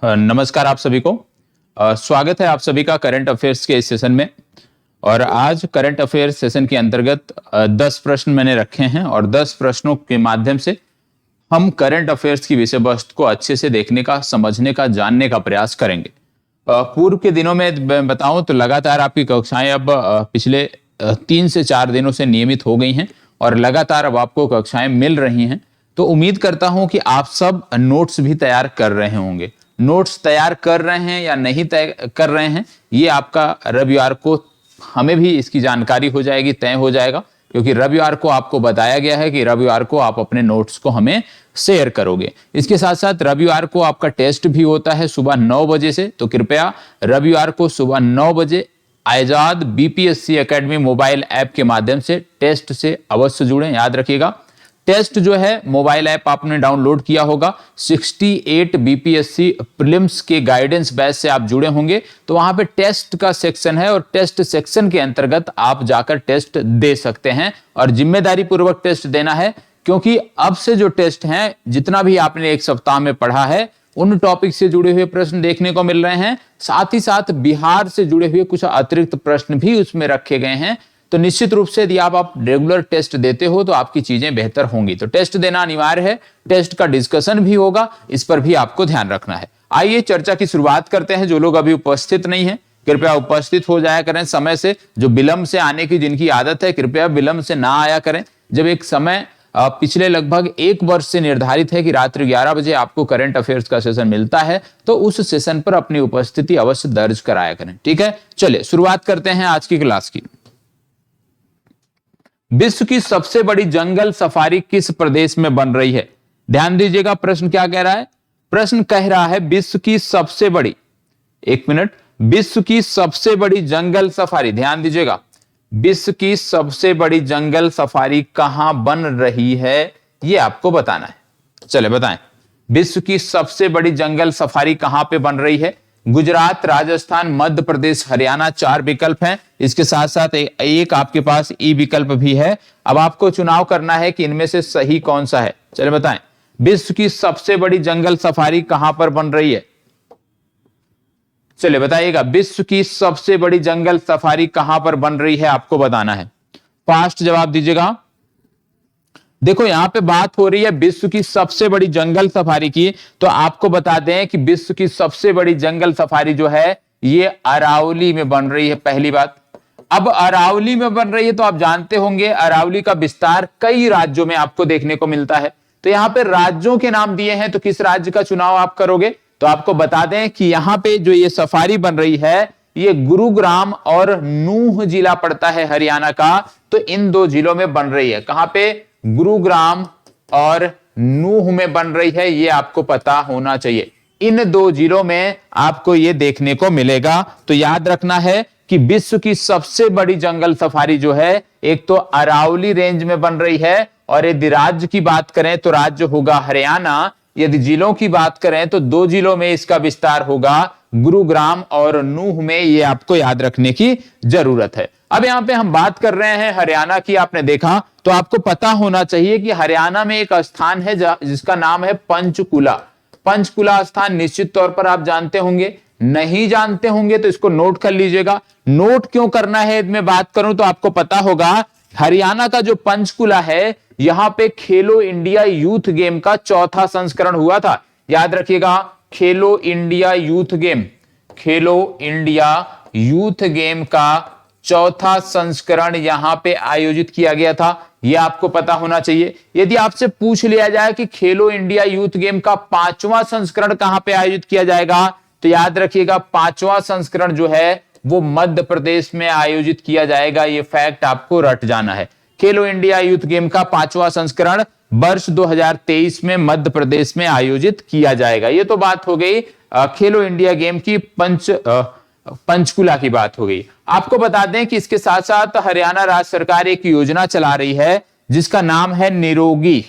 नमस्कार आप सभी को। स्वागत है आप सभी का करंट अफेयर्स के इस सेशन में। और आज करंट अफेयर्स सेशन के अंतर्गत 10 प्रश्न मैंने रखे हैं और 10 प्रश्नों के माध्यम से हम करंट अफेयर्स की विषय वस्तु को अच्छे से देखने का, समझने का, जानने का प्रयास करेंगे। पूर्व के दिनों में बताऊं तो लगातार आपकी कक्षाएं अब पिछले 3 से 4 दिनों से नियमित हो गई हैं और लगातार अब आपको कक्षाएं मिल रही हैं। तो उम्मीद करता हूं कि आप सब नोट्स भी तैयार कर रहे होंगे। नोट्स तैयार कर रहे हैं या नहीं कर रहे हैं, ये आपका रविवार को हमें भी इसकी जानकारी हो जाएगी, तय हो जाएगा, क्योंकि रविवार को आपको बताया गया है कि रविवार को आप अपने नोट्स को हमें शेयर करोगे। इसके साथ साथ रविवार को आपका टेस्ट भी होता है सुबह 9 बजे से, तो कृपया रविवार को सुबह 9 बजे आजाद बीपीएससी एकेडमी मोबाइल ऐप के माध्यम से टेस्ट से अवश्य जुड़ें। याद रखिएगा, टेस्ट जो है मोबाइल ऐप आपने डाउनलोड किया होगा, 68 बीपीएससी प्रीलिम्स के गाइडेंस बैच से आप जुड़े होंगे, तो वहां पे टेस्ट का सेक्शन है और टेस्ट सेक्शन के अंतर्गत आप जाकर टेस्ट दे सकते हैं और जिम्मेदारी पूर्वक टेस्ट देना है, क्योंकि अब से जो टेस्ट हैं, जितना भी आपने एक सप्ताह में पढ़ा है, उन टॉपिक से जुड़े हुए प्रश्न देखने को मिल रहे हैं। साथ ही साथ बिहार से जुड़े हुए कुछ अतिरिक्त प्रश्न भी उसमें रखे गए हैं। तो निश्चित रूप से यदि आप रेगुलर टेस्ट देते हो तो आपकी चीजें बेहतर होंगी। तो टेस्ट देना अनिवार्य है, टेस्ट का डिस्कशन भी होगा, इस पर भी आपको ध्यान रखना है। आइए चर्चा की शुरुआत करते हैं। जो लोग अभी उपस्थित नहीं है, कृपया उपस्थित हो जाया करें समय से। जो विलंब से आने की जिनकी आदत है, कृपया विलंब से ना आया करें। जब एक समय पिछले लगभग 1 वर्ष से निर्धारित है कि रात्रि 11 बजे आपको करंट अफेयर्स का सेशन मिलता है, तो उस सेशन पर अपनी उपस्थिति अवश्य दर्ज कराया करें। ठीक है, चलिए शुरुआत करते हैं आज की क्लास की। विश्व की सबसे बड़ी जंगल सफारी किस प्रदेश में बन रही है? ध्यान दीजिएगा, प्रश्न क्या कह रहा है? प्रश्न कह रहा है विश्व की सबसे बड़ी, एक मिनट, विश्व की सबसे बड़ी जंगल सफारी, ध्यान दीजिएगा, विश्व की सबसे बड़ी जंगल सफारी कहां बन रही है, यह आपको बताना है। चले बताएं, विश्व की सबसे बड़ी जंगल सफारी कहां पे बन रही है? गुजरात, राजस्थान, मध्य प्रदेश, हरियाणा, 4 विकल्प हैं। इसके साथ साथ एक आपके पास ई विकल्प भी है। अब आपको चुनाव करना है कि इनमें से सही कौन सा है। चलिए बताएं, विश्व की सबसे बड़ी जंगल सफारी कहां पर बन रही है? चलिए बताइएगा, विश्व की सबसे बड़ी जंगल सफारी कहां पर बन रही है, आपको बताना है। फास्ट जवाब दीजिएगा। देखो यहां पे बात हो रही है विश्व की सबसे बड़ी जंगल सफारी की, तो आपको बता दें कि विश्व की सबसे बड़ी जंगल सफारी जो है ये अरावली में बन रही है, पहली बात। अब अरावली में बन रही है तो आप जानते होंगे अरावली का विस्तार कई राज्यों में आपको देखने को मिलता है। तो यहां पे राज्यों के नाम दिए हैं, तो किस राज्य का चुनाव आप करोगे? तो आपको बता दें कि यहां पे जो ये सफारी बन रही है, ये गुरुग्राम और नूह जिला पड़ता है हरियाणा का, तो इन 2 जिलों में बन रही है। कहां पे? गुरुग्राम और नूह में बन रही है, ये आपको पता होना चाहिए। इन 2 जिलों में आपको ये देखने को मिलेगा। तो याद रखना है कि विश्व की सबसे बड़ी जंगल सफारी जो है, एक तो अरावली रेंज में बन रही है, और यदि राज्य की बात करें तो राज्य होगा हरियाणा। यदि जिलों की बात करें तो 2 जिलों में इसका विस्तार होगा, गुरुग्राम और नूह में। ये आपको याद रखने की जरूरत है। अब यहां पे हम बात कर रहे हैं हरियाणा की। आपने देखा तो आपको पता होना चाहिए कि हरियाणा में एक स्थान है जिसका नाम है पंचकुला। पंचकुला स्थान निश्चित तौर पर आप जानते होंगे, नहीं जानते होंगे तो इसको नोट कर लीजिएगा। नोट क्यों करना है मैं बात करूं तो आपको पता होगा, हरियाणा का जो पंचकुला है, यहां पे खेलो इंडिया यूथ गेम का 4था संस्करण हुआ था। याद रखिएगा, खेलो इंडिया यूथ गेम, खेलो इंडिया यूथ गेम का 4था संस्करण यहां पे आयोजित किया गया था। यह आपको पता होना चाहिए। यदि आपसे पूछ लिया जाए कि खेलो इंडिया यूथ गेम का 5वां संस्करण कहां पे आयोजित किया जाएगा, तो याद रखिएगा 5वां संस्करण जो है वो मध्य प्रदेश में आयोजित किया जाएगा। यह फैक्ट आपको रट जाना है। खेलो इंडिया यूथ गेम का 5वां संस्करण वर्ष 2023 में मध्य प्रदेश में आयोजित किया जाएगा। यह तो बात हो गई खेलो इंडिया गेम की पंचकुला की बात हो गई। आपको बता दें कि इसके साथ साथ हरियाणा राज्य सरकार एक योजना चला रही है जिसका नाम है निरोगी।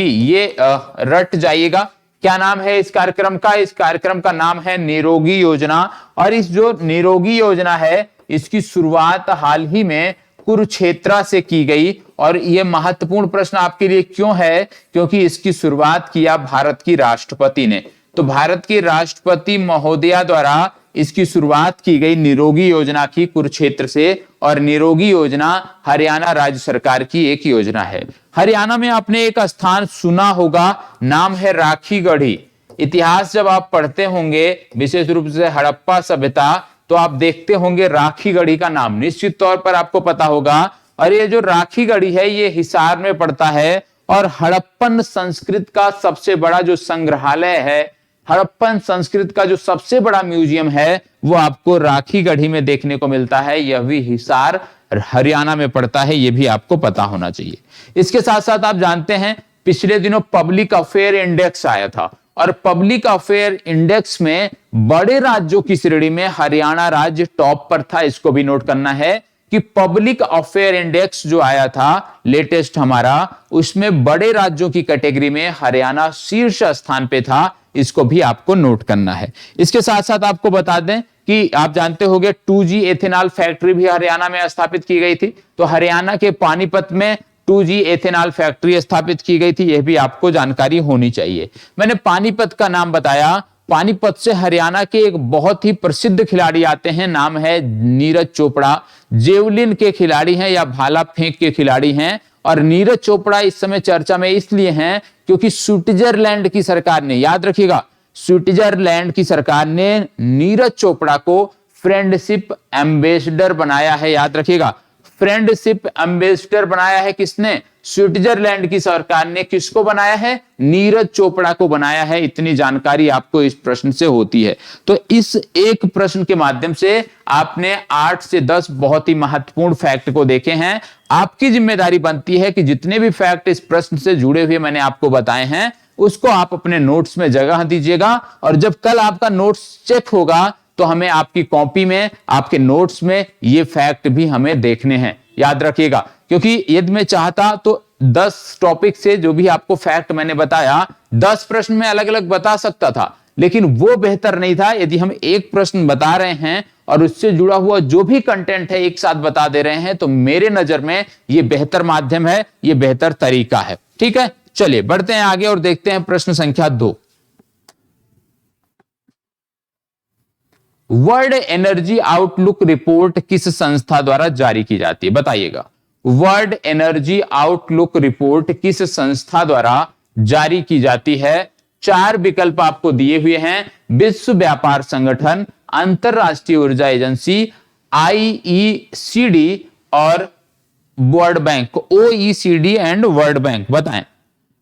ये रट जाइएगा, क्या नाम है इस कार्यक्रम का? इस कार्यक्रम का नाम है निरोगी योजना। और इस जो निरोगी योजना है, इसकी शुरुआत हाल ही में कुरुक्षेत्र से की गई। और यह महत्वपूर्ण प्रश्न आपके लिए क्यों है? क्योंकि इसकी शुरुआत किया भारत की राष्ट्रपति ने। तो भारत की राष्ट्रपति महोदया द्वारा इसकी शुरुआत की गई निरोगी योजना की कुरुक्षेत्र से। और निरोगी योजना हरियाणा राज्य सरकार की एक योजना है। हरियाणा में आपने एक स्थान सुना होगा, नाम है राखीगढ़ी। इतिहास जब आप पढ़ते होंगे, विशेष रूप से हड़प्पा सभ्यता, तो आप देखते होंगे राखीगढ़ी का नाम निश्चित तौर पर आपको पता होगा। और ये जो राखीगढ़ी है ये हिसार में पड़ता है। और हड़प्पन संस्कृत का सबसे बड़ा जो संग्रहालय है, हड़प्पन संस्कृत का जो सबसे बड़ा म्यूजियम है, वो आपको राखीगढ़ी में देखने को मिलता है। यह भी हिसार हरियाणा में पड़ता है, यह भी आपको पता होना चाहिए। इसके साथ साथ आप जानते हैं पिछले दिनों पब्लिक अफेयर इंडेक्स आया था। और पब्लिक अफेयर इंडेक्स में बड़े राज्यों की श्रेणी में हरियाणा राज्य टॉप पर था। इसको भी नोट करना है कि पब्लिक अफेयर इंडेक्स जो आया था लेटेस्ट हमारा, उसमें बड़े राज्यों की कैटेगरी में हरियाणा शीर्ष स्थान पे था। इसको भी आपको नोट करना है। इसके साथ साथ आपको बता दें कि आप जानते होंगे 2G एथेनॉल फैक्ट्री भी हरियाणा में स्थापित की गई थी। तो हरियाणा के पानीपत में 2G एथेनॉल फैक्ट्री स्थापित की गई थी, यह भी आपको जानकारी होनी चाहिए। मैंने पानीपत का नाम बताया। पानीपत से हरियाणा के एक बहुत ही प्रसिद्ध खिलाड़ी आते हैं, नाम है नीरज चोपड़ा। जेवलिन के खिलाड़ी हैं या भाला फेंक के खिलाड़ी हैं। और नीरज चोपड़ा इस समय चर्चा में इसलिए हैं क्योंकि स्विट्जरलैंड की सरकार ने, याद रखिएगा, स्विट्जरलैंड की सरकार ने नीरज चोपड़ा को फ्रेंडशिप एम्बेसडर बनाया है। याद रखिएगा, फ्रेंडशिप एम्बेसडर बनाया है किसने? स्विट्जरलैंड की सरकार ने। किसको बनाया है? नीरज चोपड़ा को बनाया है। इतनी जानकारी आपको इस प्रश्न से होती है। तो इस एक प्रश्न के माध्यम से आपने 8 से 10 बहुत ही महत्वपूर्ण फैक्ट को देखे हैं। आपकी जिम्मेदारी बनती है कि जितने भी फैक्ट इस प्रश्न से जुड़े हुए मैंने आपको बताए हैं, उसको आप अपने नोट्स में जगह दीजिएगा। और जब कल आपका नोट्स चेक होगा तो हमें आपकी कॉपी में, आपके नोट्स में ये फैक्ट भी हमें देखने हैं। याद रखिएगा, क्योंकि यदि मैं चाहता तो 10 टॉपिक से जो भी आपको फैक्ट मैंने बताया, 10 प्रश्न में अलग अलग बता सकता था, लेकिन वो बेहतर नहीं था। यदि हम एक प्रश्न बता रहे हैं और उससे जुड़ा हुआ जो भी कंटेंट है एक साथ बता दे रहे हैं, तो मेरे नजर में ये बेहतर माध्यम है, ये बेहतर तरीका है। ठीक है, चलिए बढ़ते हैं आगे और देखते हैं प्रश्न संख्या 2। वर्ल्ड एनर्जी आउटलुक रिपोर्ट किस संस्था द्वारा जारी की जाती है? बताइएगा, वर्ल्ड एनर्जी आउटलुक रिपोर्ट किस संस्था द्वारा जारी की जाती है? 4 विकल्प आपको दिए हुए हैं। विश्व व्यापार संगठन, अंतरराष्ट्रीय ऊर्जा एजेंसी, IECD और world bank, OECD and world bank. बताएं,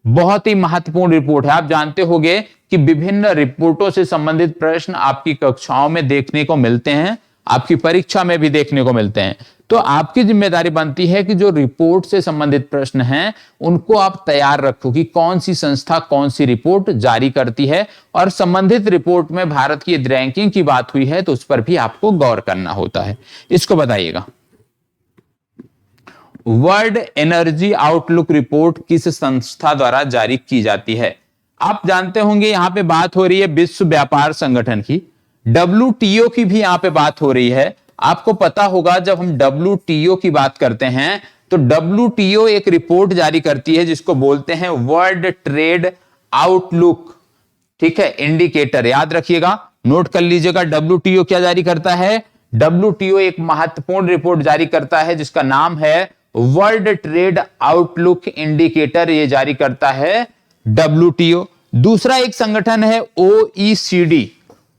बहुत ही महत्वपूर्ण रिपोर्ट है। आप जानते होंगे कि विभिन्न रिपोर्टों से संबंधित प्रश्न आपकी कक्षाओं में देखने को मिलते हैं, आपकी परीक्षा में भी देखने को मिलते हैं। तो आपकी जिम्मेदारी बनती है कि जो रिपोर्ट से संबंधित प्रश्न हैं उनको आप तैयार रखो कि कौन सी संस्था कौन सी रिपोर्ट जारी करती है। और संबंधित रिपोर्ट में भारत की रैंकिंग की बात हुई है तो उस पर भी आपको गौर करना होता है। इसको बताइएगा, वर्ल्ड एनर्जी आउटलुक रिपोर्ट किस संस्था द्वारा जारी की जाती है? आप जानते होंगे यहां पे बात हो रही है विश्व व्यापार संगठन की। WTO की भी यहां पे बात हो रही है। आपको पता होगा जब हम WTO की बात करते हैं तो WTO एक रिपोर्ट जारी करती है जिसको बोलते हैं वर्ल्ड ट्रेड आउटलुक। ठीक है, इंडिकेटर याद रखिएगा, नोट कर लीजिएगा। WTO क्या जारी करता है? WTO एक महत्वपूर्ण रिपोर्ट जारी करता है जिसका नाम है वर्ल्ड ट्रेड आउटलुक इंडिकेटर। ये जारी करता है WTO। दूसरा एक संगठन है OECD।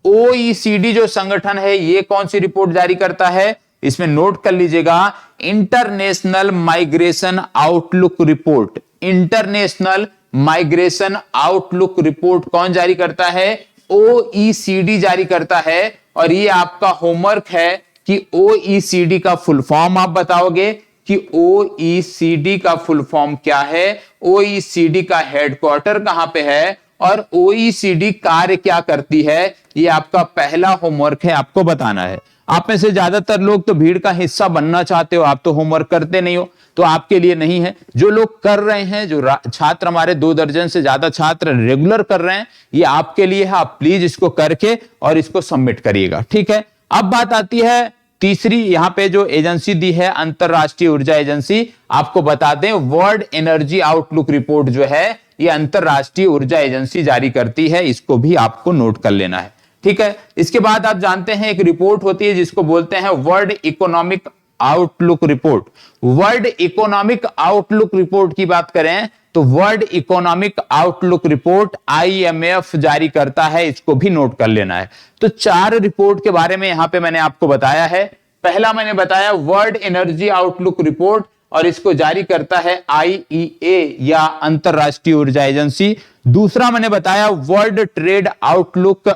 OECD जो संगठन है ये कौन सी रिपोर्ट जारी करता है? इसमें नोट कर लीजिएगा, international migration outlook report. International migration outlook report कौन जारी करता है? OECD जारी करता है। और ये आपका होमवर्क है कि OECD का फुल फॉर्म आप बताओगे कि OECD का फुल फॉर्म क्या है, OECD का हेडक्वार्टर कहां पे है और OECD कार्य क्या करती है। ये आपका पहला होमवर्क है, आपको बताना है। आप में से ज्यादातर लोग तो भीड़ का हिस्सा बनना चाहते हो, आप तो होमवर्क करते नहीं हो, तो आपके लिए नहीं है। जो लोग कर रहे हैं, जो छात्र हमारे 2 दर्जन से ज्यादा छात्र रेगुलर कर रहे हैं, ये आपके लिए है। आप प्लीज इसको करके और इसको सबमिट करिएगा। ठीक है, अब बात आती है तीसरी यहां पे जो एजेंसी दी है अंतरराष्ट्रीय ऊर्जा एजेंसी, आपको बता दें वर्ल्ड एनर्जी आउटलुक रिपोर्ट जो है ये अंतरराष्ट्रीय ऊर्जा एजेंसी जारी करती है, इसको भी आपको नोट कर लेना है। ठीक है, इसके बाद आप जानते हैं एक रिपोर्ट होती है जिसको बोलते हैं world economic outlook report. World economic outlook report की बात करें तो world economic outlook report IMF जारी करता है, इसको भी नोट कर लेना है। तो 4 रिपोर्ट के बारे में यहां पे मैंने आपको बताया है। पहला मैंने बताया वर्ल्ड एनर्जी आउटलुक रिपोर्ट, और इसको जारी करता है IEA या अंतरराष्ट्रीय ऊर्जा एजेंसी। दूसरा मैंने बताया वर्ल्ड ट्रेड आउटलुक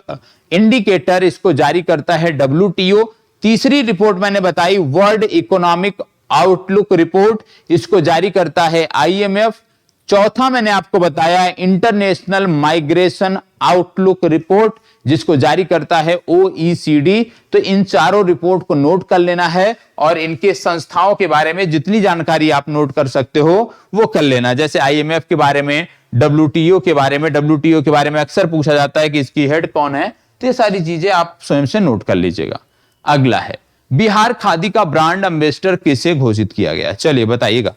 इंडिकेटर, इसको जारी करता है WTO। तीसरी रिपोर्ट मैंने बताई वर्ल्ड इकोनॉमिक आउटलुक रिपोर्ट, इसको जारी करता है IMF। चौथा मैंने आपको बताया इंटरनेशनल माइग्रेशन आउटलुक रिपोर्ट, जिसको जारी करता है OECD। तो इन चारों रिपोर्ट को नोट कर लेना है, और इनके संस्थाओं के बारे में जितनी जानकारी आप नोट कर सकते हो वो कर लेना। जैसे IMF के बारे में, WTO के बारे में अक्सर पूछा जाता है कि इसकी हेड कौन है, तो ये सारी चीजें आप स्वयं से नोट कर लीजिएगा। अगला है बिहार खादी का ब्रांड एम्बेसडर किसे घोषित किया गया? चलिए बताइएगा,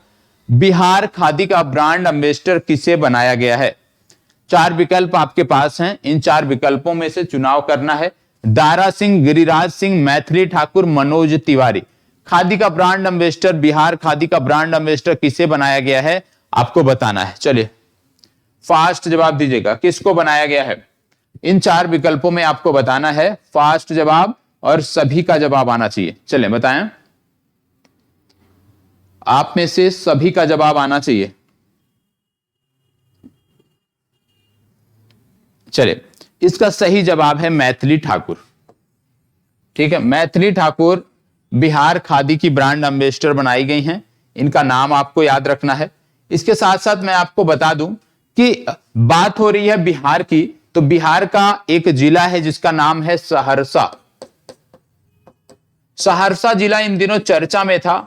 बिहार खादी का ब्रांड एम्बेसडर किसे बनाया गया है? 4 विकल्प आपके पास हैं, इन 4 विकल्पों में से चुनाव करना है। दारा सिंह, गिरिराज सिंह, मैथिली ठाकुर, मनोज तिवारी। खादी का ब्रांड एम्बेसडर, बिहार खादी का ब्रांड एम्बेसडर किसे बनाया गया है आपको बताना है। चलिए फास्ट जवाब दीजिएगा, किसको बनाया गया है? इन 4 विकल्पों में आपको बताना है, फास्ट जवाब, और सभी का जवाब आना चाहिए। चलिए बताएं, आप में से सभी का जवाब आना चाहिए। चलिए, इसका सही जवाब है मैथिली ठाकुर। ठीक है, मैथिली ठाकुर बिहार खादी की ब्रांड एम्बेसडर बनाई गई हैं, इनका नाम आपको याद रखना है। इसके साथ साथ मैं आपको बता दूं कि बात हो रही है बिहार की, तो बिहार का एक जिला है जिसका नाम है सहरसा। सहरसा जिला इन दिनों चर्चा में था।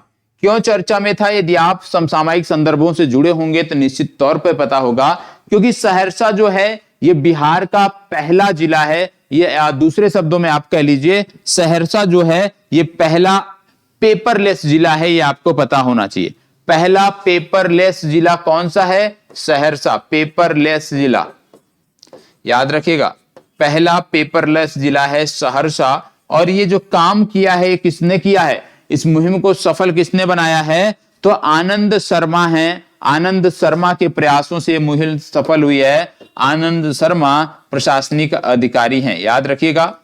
क्यों चर्चा में था? यदि आप समसामयिक संदर्भों से जुड़े होंगे तो निश्चित तौर पर पता होगा, क्योंकि सहरसा जो है ये बिहार का पहला जिला है। ये दूसरे शब्दों में आप कह लीजिए सहरसा जो है ये पहला पेपरलेस जिला है, ये आपको पता होना चाहिए। पहला पेपरलेस जिला कौन सा है? सहरसा, पेपरलेस जिला, याद रखिएगा, पहला पेपरलेस जिला है सहरसा। और ये जो काम किया है ये किसने किया है? इस मुहिम को सफल किसने बनाया है? तो आनंद शर्मा हैं। आनंद शर्मा के प्रयासों से मुहिम सफल हुई है। आनंद शर्मा प्रशासनिक अधिकारी हैं, याद रखिएगा,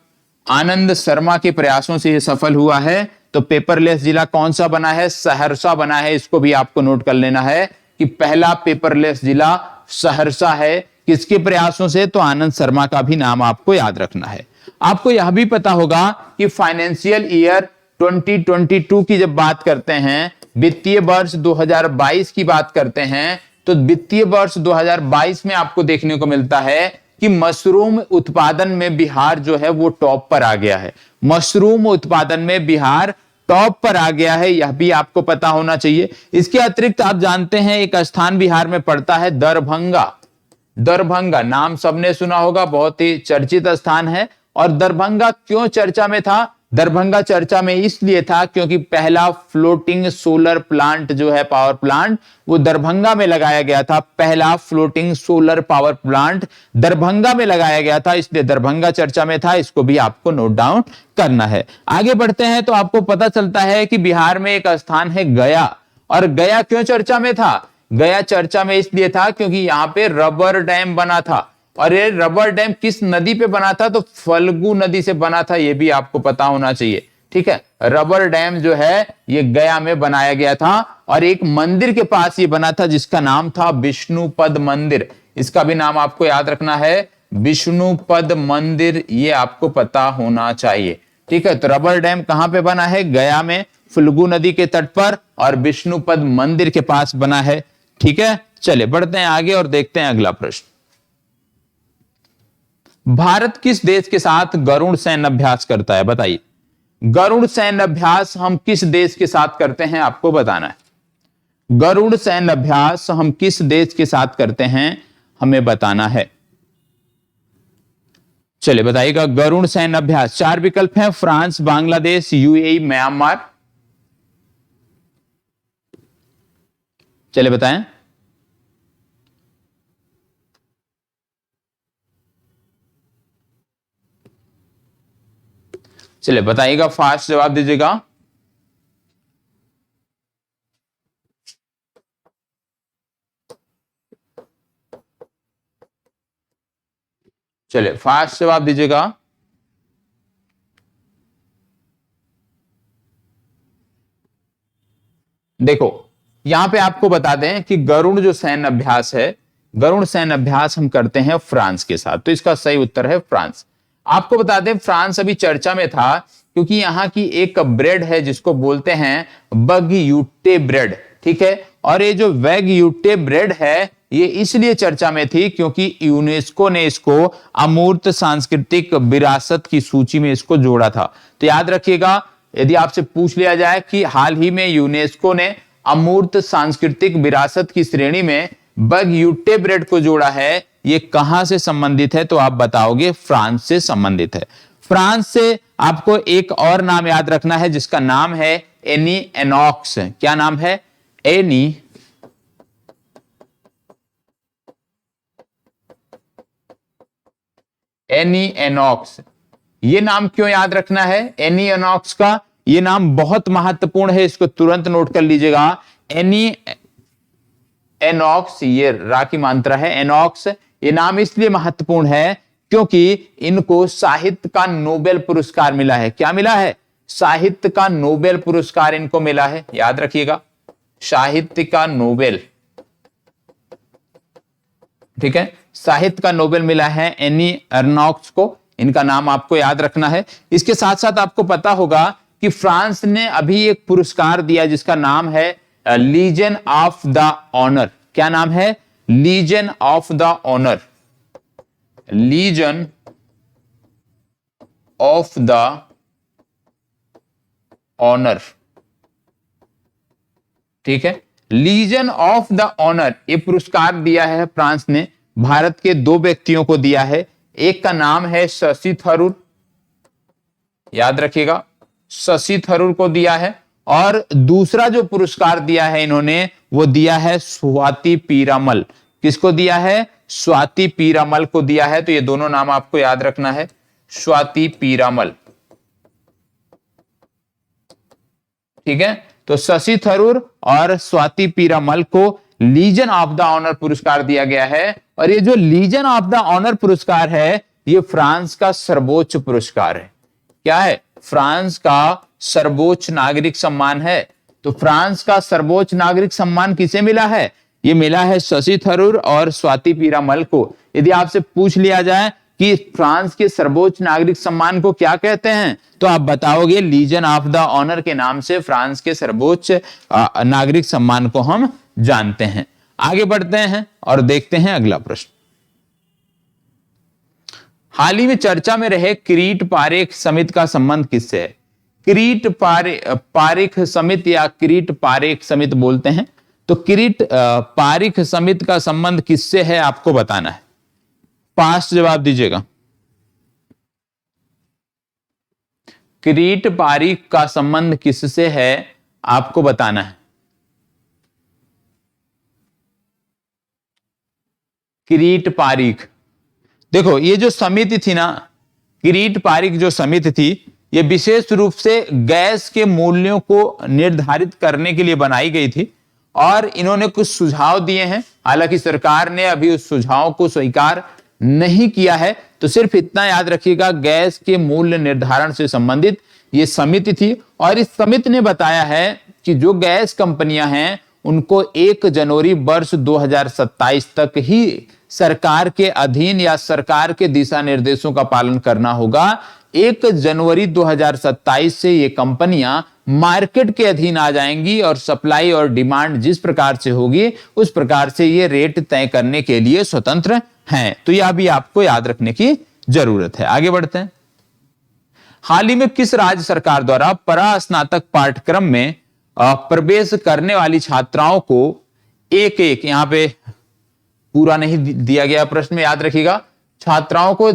आनंद शर्मा के प्रयासों से यह सफल हुआ है। तो पेपरलेस जिला कौन सा बना है? सहरसा बना है। इसको भी आपको नोट कर लेना है कि पहला पेपरलेस जिला सहरसा है। किसके प्रयासों से? तो आनंद शर्मा का भी नाम आपको याद रखना है। आपको यह भी पता होगा कि फाइनेंशियल ईयर 2022 की जब बात करते हैं, वित्तीय वर्ष 2022 की बात करते हैं, तो वित्तीय वर्ष 2022 में आपको देखने को मिलता है कि मशरूम उत्पादन में बिहार जो है वो टॉप पर आ गया है। मशरूम उत्पादन में बिहार टॉप पर आ गया है, यह भी आपको पता होना चाहिए। इसके अतिरिक्त आप जानते हैं एक स्थान बिहार में पड़ता है दरभंगा। दरभंगा नाम सबने सुना होगा, बहुत ही चर्चित स्थान है। और दरभंगा क्यों चर्चा में था? दरभंगा चर्चा में इसलिए था क्योंकि पहला फ्लोटिंग सोलर प्लांट जो है, पावर प्लांट, वो दरभंगा में लगाया गया था। पहला floating solar power plant Darbhanga में लगाया गया था, इसलिए दरभंगा चर्चा में था। इसको भी आपको नोट डाउन करना है। आगे बढ़ते हैं तो आपको पता चलता है कि बिहार में एक स्थान है गया। और गया क्यों चर्चा में था? गया चर्चा में इसलिए था क्योंकि यहां पे रबर डैम बना था। और ये रबर डैम किस नदी पे बना था? तो फल्गु नदी से बना था, ये भी आपको पता होना चाहिए। ठीक है, रबर डैम जो है ये गया में बनाया गया था। और एक मंदिर के पास ये बना था जिसका नाम था विष्णुपद मंदिर। इसका भी नाम आपको याद रखना है, विष्णुपद मंदिर, ये आपको पता होना चाहिए। ठीक है, तो रबर डैम कहां पे बना है? गया में, फल्गु नदी के तट पर, और विष्णुपद मंदिर के पास बना है। ठीक है, चलिए बढ़ते हैं आगे और देखते हैं अगला प्रश्न। भारत किस देश के साथ गरुड़ सैन्य अभ्यास करता है? बताइए, गरुड़ सैन्य अभ्यास हम किस देश के साथ करते हैं आपको बताना है। गरुड़ सैन्य अभ्यास हम किस देश के साथ करते हैं हमें बताना है। चलिए बताइएगा, गरुण सैन्य अभ्यास, चार विकल्प हैं, फ्रांस, बांग्लादेश, यूएई, म्यांमार। चलिए बताएं। चलिए बताइएगा, फास्ट जवाब दीजिएगा। चलिए फास्ट जवाब दीजिएगा। देखो यहां पे आपको बता दें कि गरुण जो सैन्य अभ्यास है, गरुण सैन्य अभ्यास हम करते हैं फ्रांस के साथ, तो इसका सही उत्तर है फ्रांस। आपको बता दें फ्रांस अभी चर्चा में था क्योंकि यहां की एक ब्रेड है जिसको बोलते हैं बगयूटे ब्रेड, ठीक है। और ये जो वैगयूटे ब्रेड है ये इसलिए चर्चा में थी क्योंकि यूनेस्को ने इसको अमूर्त सांस्कृतिक विरासत की सूची में इसको जोड़ा था। तो याद रखिएगा, यदि आपसे पूछ लिया जाए कि हाल ही में यूनेस्को ने अमूर्त सांस्कृतिक विरासत की श्रेणी में बगयूटे ब्रेड को जोड़ा है, ये कहां से संबंधित है, तो आप बताओगे फ्रांस से संबंधित है। फ्रांस से आपको एक और नाम याद रखना है जिसका नाम है एनी एनॉक्स। क्या नाम है? एनी एनॉक्स। ये नाम क्यों याद रखना है एनी एनॉक्स का? ये नाम बहुत महत्वपूर्ण है, इसको तुरंत नोट कर लीजिएगा। एनी एनॉक्स, ये रा की मात्रा है, एनॉक्स। ये नाम इसलिए महत्वपूर्ण है क्योंकि इनको साहित्य का नोबेल पुरस्कार मिला है। क्या मिला है? साहित्य का नोबेल पुरस्कार इनको मिला है, याद रखिएगा, साहित्य का नोबेल, ठीक है, साहित्य का नोबेल मिला है एनी एर्नॉक्स को। इनका नाम आपको याद रखना है। इसके साथ साथ आपको पता होगा कि फ्रांस ने अभी एक पुरस्कार दिया जिसका नाम है लीजन ऑफ द ऑनर। क्या नाम है? Legion of the honour, legion of the honour, ठीक है, लीजन ऑफ द ऑनर। ये पुरस्कार दिया है फ्रांस ने, भारत के दो व्यक्तियों को दिया है। एक का नाम है शशि थरूर, याद रखिएगा, शशि थरूर को दिया है। और दूसरा जो पुरस्कार दिया है इन्होंने वो दिया है स्वाति पीरामल। किसको दिया है? स्वाति पीरामल को दिया है। तो ये दोनों नाम आपको याद रखना है, स्वाति पीरामल, ठीक है। तो शशि थरूर और स्वाति पीरामल को लीजन ऑफ द ऑनर पुरस्कार दिया गया है। और ये जो लीजन ऑफ द ऑनर पुरस्कार है ये फ्रांस का सर्वोच्च पुरस्कार है। क्या है? फ्रांस का सर्वोच्च नागरिक सम्मान है। तो फ्रांस का सर्वोच्च नागरिक सम्मान किसे मिला है? ये मिला है शशि थरूर और स्वाति पीरामल को। यदि आपसे पूछ लिया जाए कि फ्रांस के सर्वोच्च नागरिक सम्मान को क्या कहते हैं, तो आप बताओगे लीजन ऑफ द ऑनर के नाम से फ्रांस के सर्वोच्च नागरिक सम्मान को हम जानते हैं। आगे बढ़ते हैं और देखते हैं अगला प्रश्न। हाल ही में चर्चा में रहे किरीट पारेख समिति का संबंध किससे है? किरीट पारेख समिति या किरीट पारेख समिति बोलते हैं। तो किरीट पारेख समिति का संबंध किससे है आपको बताना है। पास जवाब दीजिएगा। किरीट पारेख का संबंध किससे है आपको बताना है। किरीट पारेख, देखो ये जो समिति थी ना, किरीट पारेख जो समिति थी ये विशेष रूप से गैस के मूल्यों को निर्धारित करने के लिए बनाई गई थी और इन्होंने कुछ सुझाव दिए हैं। हालांकि सरकार ने अभी उस सुझाव को स्वीकार नहीं किया है। तो सिर्फ इतना याद रखिएगा, गैस के मूल्य निर्धारण से संबंधित ये समिति थी और इस समिति ने बताया है कि जो गैस कंपनियां हैं उनको 1 जनवरी वर्ष 2027 तक ही सरकार के अधीन या सरकार के दिशा निर्देशों का पालन करना होगा। 1 जनवरी 2027 से ये कंपनियां मार्केट के अधीन आ जाएंगी और सप्लाई और डिमांड जिस प्रकार से होगी उस प्रकार से ये रेट तय करने के लिए स्वतंत्र हैं। तो यह भी आपको याद रखने की जरूरत है। आगे बढ़ते हैं। हाल ही में किस राज्य सरकार द्वारा परास्नातक पाठ्यक्रम में प्रवेश करने वाली छात्राओं को एक, यहां पे पूरा नहीं दिया गया प्रश्न में, याद रखिएगा, छात्राओं को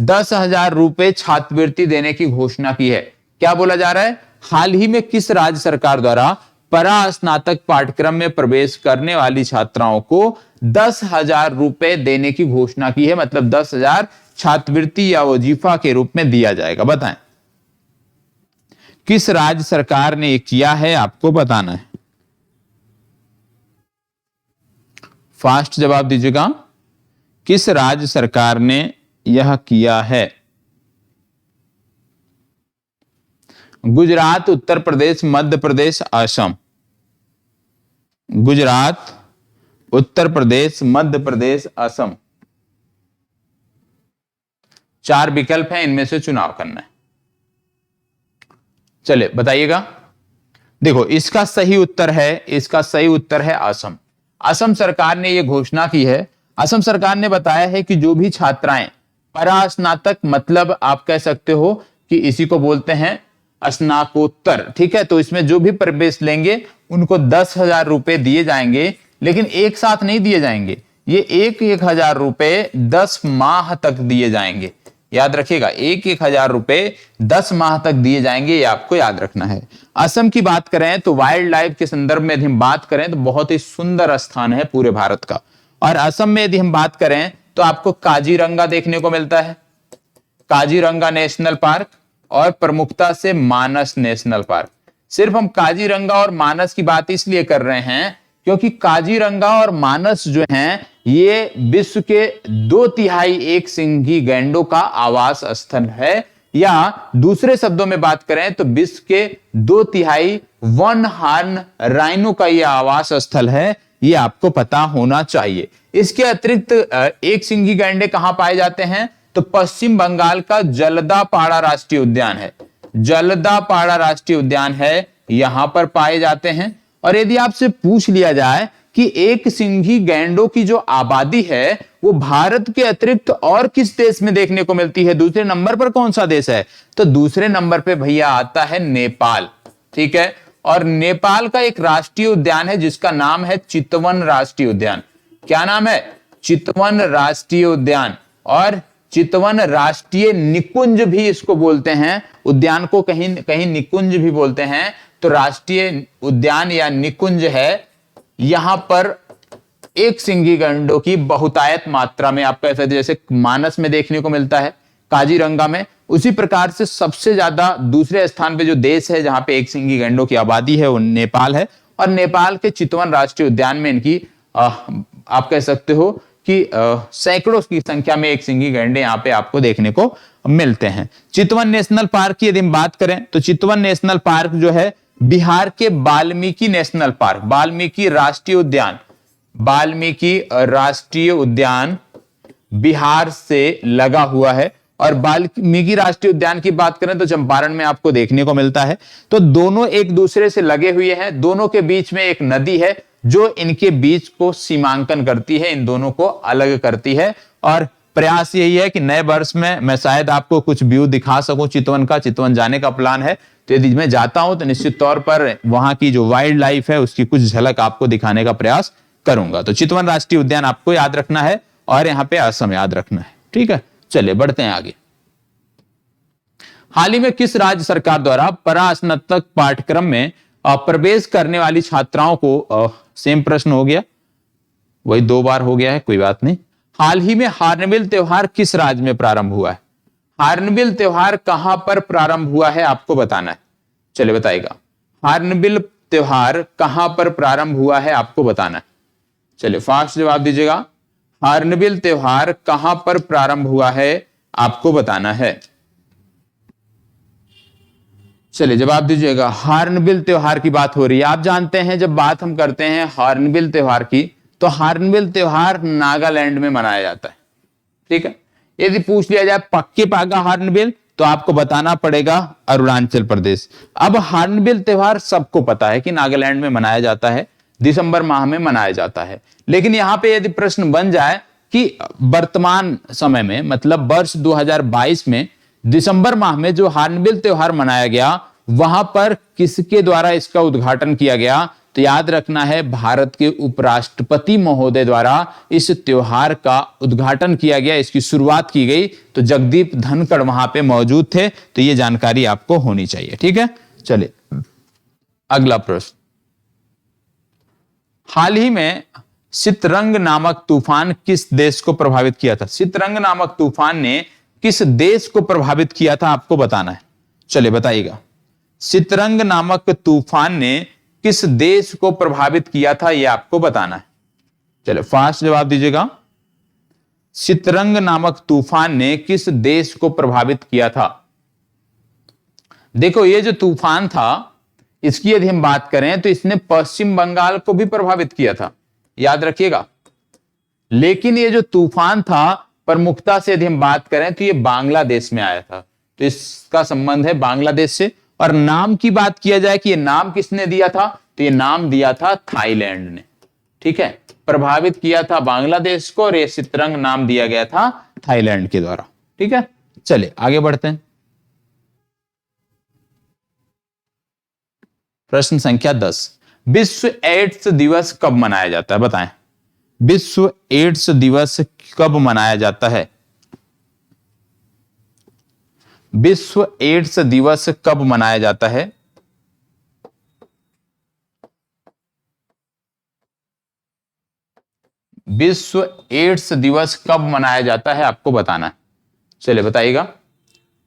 10,000 रुपए छात्रवृत्ति देने की घोषणा की है। क्या बोला जा रहा है? हाल ही में किस राज्य सरकार द्वारा परा स्नातक पाठ्यक्रम में प्रवेश करने वाली छात्राओं को 10,000 रुपए देने की घोषणा की है, मतलब 10,000 छात्रवृत्ति या वजीफा के रूप में दिया जाएगा। बताएं किस राज्य सरकार ने ये किया है, आपको बताना है। फास्ट जवाब दीजिएगा, किस राज्य सरकार ने यह किया है? गुजरात, उत्तर प्रदेश, मध्य प्रदेश, असम। गुजरात, उत्तर प्रदेश, मध्य प्रदेश, असम। 4 विकल्प हैं, इनमें से चुनाव करना है। चलिए बताइएगा। देखो इसका सही उत्तर है असम। असम सरकार ने यह घोषणा की है। असम सरकार ने बताया है कि जो भी छात्राएं परास्नातक, मतलब आप कह सकते हो कि इसी को बोलते हैं स्नाकोत्तर, ठीक है, तो इसमें जो भी प्रवेश लेंगे उनको 10,000 रुपए दिए जाएंगे, लेकिन एक साथ नहीं दिए जाएंगे, ये 1,000 रुपए 10 माह तक दिए जाएंगे। याद रखिएगा, 1,000 रुपए 10 माह तक दिए जाएंगे, ये आपको याद रखना है। असम की बात करें तो वाइल्ड लाइफ के संदर्भ में यदि हम बात करें तो बहुत ही सुंदर स्थान है पूरे भारत का। और असम में यदि हम बात करें तो आपको काजीरंगा देखने को मिलता है, काजीरंगा नेशनल पार्क, और प्रमुखता से मानस नेशनल पार्क। सिर्फ हम काजीरंगा और मानस की बात इसलिए कर रहे हैं क्योंकि काजीरंगा और मानस जो हैं ये विश्व के 2/3 एक सिंघी गैंडों का आवास स्थल है, या दूसरे शब्दों में बात करें तो विश्व के 2/3 वन हॉर्न राइनो का यह आवास स्थल है। ये आपको पता होना चाहिए। इसके अतिरिक्त एक सिंघी गैंडे कहां पाए जाते हैं? तो पश्चिम बंगाल का जलदापाड़ा राष्ट्रीय उद्यान है, जलदापाड़ा राष्ट्रीय उद्यान है, यहां पर पाए जाते हैं। और यदि आपसे पूछ लिया जाए कि एक सिंघी गैंडों की जो आबादी है वो भारत के अतिरिक्त और किस देश में देखने को मिलती है, दूसरे नंबर पर कौन सा देश है? तो दूसरे नंबर पे भैया आता है नेपाल, ठीक है। और नेपाल का एक राष्ट्रीय उद्यान है जिसका नाम है चितवन राष्ट्रीय उद्यान। क्या नाम है? चितवन राष्ट्रीय उद्यान। और चितवन राष्ट्रीय निकुंज भी इसको बोलते हैं, उद्यान को कहीं कहीं निकुंज भी बोलते हैं। तो राष्ट्रीय उद्यान या निकुंज है, यहां पर एक सिंघी गैंडों की बहुतायत मात्रा में आप कह सकते, जैसे मानस में देखने को मिलता है, काजीरंगा में, उसी प्रकार से सबसे ज्यादा दूसरे स्थान पे जो देश है जहां पे एक सिंघी गैंडों की आबादी है वो नेपाल है। और नेपाल के चितवन राष्ट्रीय उद्यान में इनकी आप कह सकते हो कि सैकड़ों की संख्या में एक सिंघी गैंडे यहाँ पे आपको देखने को मिलते हैं। चितवन नेशनल पार्क की यदि हम बात करें तो चितवन नेशनल पार्क जो है बिहार के वाल्मीकि नेशनल पार्क, वाल्मीकि राष्ट्रीय उद्यान, वाल्मीकि राष्ट्रीय उद्यान बिहार से लगा हुआ है। और वाल्मीकि राष्ट्रीय उद्यान की बात करें तो चंपारण में आपको देखने को मिलता है। तो दोनों एक दूसरे से लगे हुए हैं, दोनों के बीच में एक नदी है जो इनके बीच को सीमांकन करती है, इन दोनों को अलग करती है। और प्रयास यही है कि नए वर्ष में मैं शायद आपको कुछ व्यू दिखा सकूं चितवन का, चितवन जाने का प्लान है। तो यदि मैं जाता हूं तो निश्चित तौर पर वहां की जो वाइल्ड लाइफ है उसकी कुछ झलक आपको दिखाने का प्रयास करूंगा। तो चितवन राष्ट्रीय उद्यान आपको याद रखना है और यहाँ पे असम याद रखना है, ठीक है। चलिए बढ़ते हैं आगे। हाल ही में किस राज्य सरकार द्वारा परास्नातक पाठ्यक्रम में प्रवेश करने वाली छात्राओं को, सेम प्रश्न हो गया, वही 2 बार हो गया है, कोई बात नहीं। हाल ही में हार्नबिल त्योहार किस राज्य में प्रारंभ हुआ है? हार्नबिल त्योहार कहां पर प्रारंभ हुआ है आपको बताना है। चलिए बताइएगा, हार्नबिल त्योहार कहां पर प्रारंभ हुआ है आपको बताना है। चलिए फास्ट जवाब दीजिएगा, हार्नबिल त्योहार कहां पर प्रारंभ हुआ है आपको बताना है। चलिए जवाब दीजिएगा, हार्नबिल त्योहार की बात हो रही है। आप जानते हैं जब बात हम करते हैं हार्नबिल त्योहार की तो हार्नबिल त्योहार नागालैंड में मनाया जाता है, ठीक है। यदि पूछ लिया जाए पक्के पागा हार्नबिल तो आपको बताना पड़ेगा अरुणाचल प्रदेश। अब हार्नबिल त्योहार सबको पता है कि नागालैंड में मनाया जाता है, दिसंबर माह में मनाया जाता है। लेकिन यहां पे यदि प्रश्न बन जाए कि वर्तमान समय में मतलब वर्ष 2022 में दिसंबर माह में जो हार्नबिल त्योहार मनाया गया वहां पर किसके द्वारा इसका उद्घाटन किया गया, तो याद रखना है भारत के उपराष्ट्रपति महोदय द्वारा इस त्योहार का उद्घाटन किया गया, इसकी शुरुआत की गई। तो जगदीप धनखड़ वहां पे मौजूद थे, तो ये जानकारी आपको होनी चाहिए। ठीक है, चलिए अगला प्रश्न। हाल ही में सितरंग नामक तूफान किस देश को प्रभावित किया था? सितरंग नामक तूफान ने किस देश को प्रभावित किया था, आपको बताना है। चलिए बताइएगा, सितरंग नामक तूफान ने किस देश को प्रभावित किया था, यह आपको बताना है। चलिए फास्ट जवाब दीजिएगा। सितरंग नामक तूफान ने किस देश को प्रभावित किया था? देखो ये जो तूफान था, इसकी यदि हम बात करें तो इसने पश्चिम बंगाल को भी प्रभावित किया था, याद रखिएगा। लेकिन ये जो तूफान था प्रमुखता से यदि हम बात करें तो ये बांग्लादेश में आया था, तो इसका संबंध है बांग्लादेश से। और नाम की बात किया जाए कि ये नाम किसने दिया था, तो ये नाम दिया था थाईलैंड ने। ठीक है, प्रभावित किया था बांग्लादेश को और ये सितरंग नाम दिया गया था थाईलैंड के द्वारा। ठीक है, चलिए आगे बढ़ते हैं। प्रश्न संख्या 10, विश्व एड्स दिवस कब मनाया जाता है, बताएं। विश्व एड्स दिवस कब मनाया जाता है? विश्व एड्स दिवस कब मनाया जाता है? विश्व एड्स दिवस कब मनाया जाता है, आपको बताना है। चलिए बताइएगा,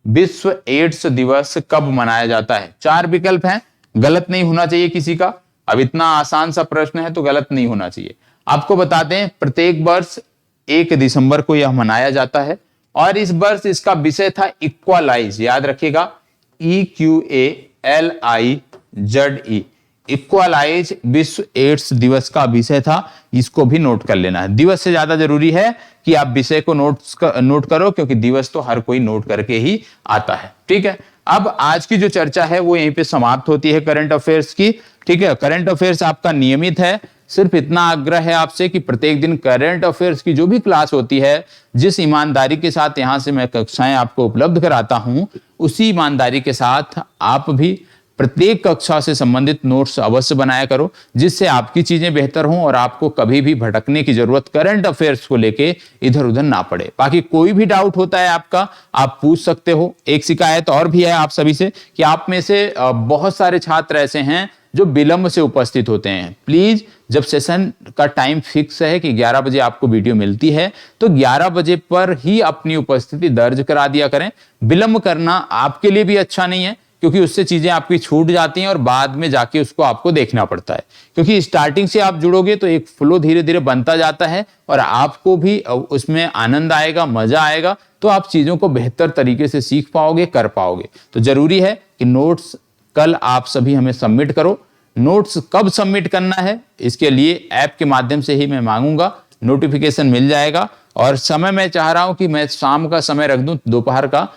विश्व एड्स दिवस कब मनाया जाता है? 4 विकल्प हैं, गलत नहीं होना चाहिए किसी का। अब इतना आसान सा प्रश्न है तो गलत नहीं होना चाहिए। आपको बताते हैं, प्रत्येक वर्ष 1 दिसंबर को यह मनाया जाता है और इस वर्ष इसका विषय था इक्वलाइज, याद रखिएगा, EQALIZE, इक्वलाइज विश्व एड्स दिवस का विषय था। इसको भी नोट कर लेना है। दिवस से ज्यादा जरूरी है कि आप विषय को नोट करो, क्योंकि दिवस तो हर कोई नोट करके ही आता है। ठीक है, अब आज की जो चर्चा है वो यहीं पे समाप्त होती है करंट अफेयर्स की। ठीक है, करंट अफेयर्स आपका नियमित है। सिर्फ इतना आग्रह है आपसे कि प्रत्येक दिन करंट अफेयर्स की जो भी क्लास होती है, जिस ईमानदारी के साथ यहां से मैं कक्षाएं आपको उपलब्ध कराता हूं, उसी ईमानदारी के साथ आप भी प्रत्येक कक्षा से संबंधित नोट्स अवश्य बनाया करो, जिससे आपकी चीजें बेहतर हों और आपको कभी भी भटकने की जरूरत करंट अफेयर्स को लेके इधर उधर ना पड़े। बाकी कोई भी डाउट होता है आपका, आप पूछ सकते हो। एक शिकायत और भी है आप सभी से कि आप में से बहुत सारे छात्र ऐसे हैं जो विलंब से उपस्थित होते हैं। प्लीज, जब सेशन का टाइम फिक्स है कि 11 बजे आपको वीडियो मिलती है, तो 11 बजे पर ही अपनी उपस्थिति दर्ज करा दिया करें। विलंब करना आपके लिए भी अच्छा नहीं है, क्योंकि उससे चीजें आपकी छूट जाती हैं और बाद में जाके उसको आपको देखना पड़ता है। क्योंकि स्टार्टिंग से आप जुड़ोगे तो एक फ्लो धीरे धीरे बनता जाता है और आपको भी उसमें आनंद आएगा, मजा आएगा, तो आप चीजों को बेहतर तरीके से सीख पाओगे, कर पाओगे। तो जरूरी है कि नोट्स कल आप सभी हमें सबमिट करो। नोट्स कब सबमिट करना है, इसके लिए ऐप के माध्यम से ही मैं मांगूंगा, नोटिफिकेशन मिल जाएगा। और समय मैं चाह रहा हूं कि मैं शाम का समय रख दूं, दोपहर का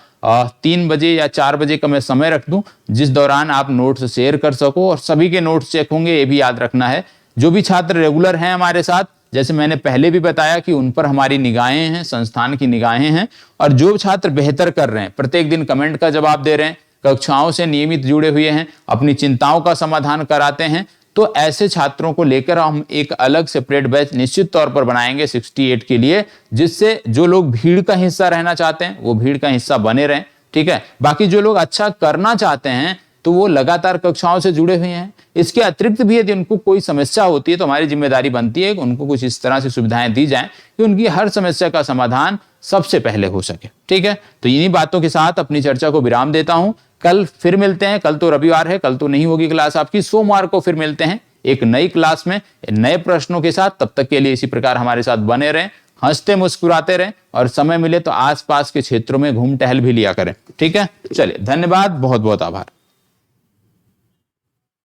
3 बजे या 4 बजे का मैं समय रख दूं, जिस दौरान आप नोट्स शेयर कर सको और सभी के नोट्स चेक होंगे। ये भी याद रखना है, जो भी छात्र रेगुलर हैं हमारे साथ, जैसे मैंने पहले भी बताया कि उन पर हमारी निगाहें हैं, संस्थान की निगाहें हैं। और जो छात्र बेहतर कर रहे हैं, प्रत्येक दिन कमेंट का जवाब दे रहे हैं, कक्षाओं से नियमित जुड़े हुए हैं, अपनी चिंताओं का समाधान कराते हैं, तो ऐसे छात्रों को लेकर हम एक अलग सेपरेट बैच निश्चित तौर पर बनाएंगे 68 के लिए, जिससे जो लोग भीड़ का हिस्सा रहना चाहते हैं वो भीड़ का हिस्सा बने रहें। ठीक है, बाकी जो लोग अच्छा करना चाहते हैं तो वो लगातार कक्षाओं से जुड़े हुए हैं। इसके अतिरिक्त भी यदि उनको कोई समस्या होती है तो हमारी जिम्मेदारी बनती है कि उनको कुछ इस तरह से सुविधाएं दी जाएं कि उनकी हर समस्या का समाधान सबसे पहले हो सके। ठीक है, तो इन्हीं बातों के साथ अपनी चर्चा को विराम देता हूं। कल फिर मिलते हैं। कल तो रविवार है, कल तो नहीं होगी क्लास आपकी। सोमवार को फिर मिलते हैं एक नई क्लास में नए प्रश्नों के साथ। तब तक के लिए इसी प्रकार हमारे साथ बने रहें, हंसते मुस्कुराते रहें और समय मिले तो आसपास के क्षेत्रों में घूम टहल भी लिया करें। ठीक है, चलिए धन्यवाद, बहुत बहुत आभार।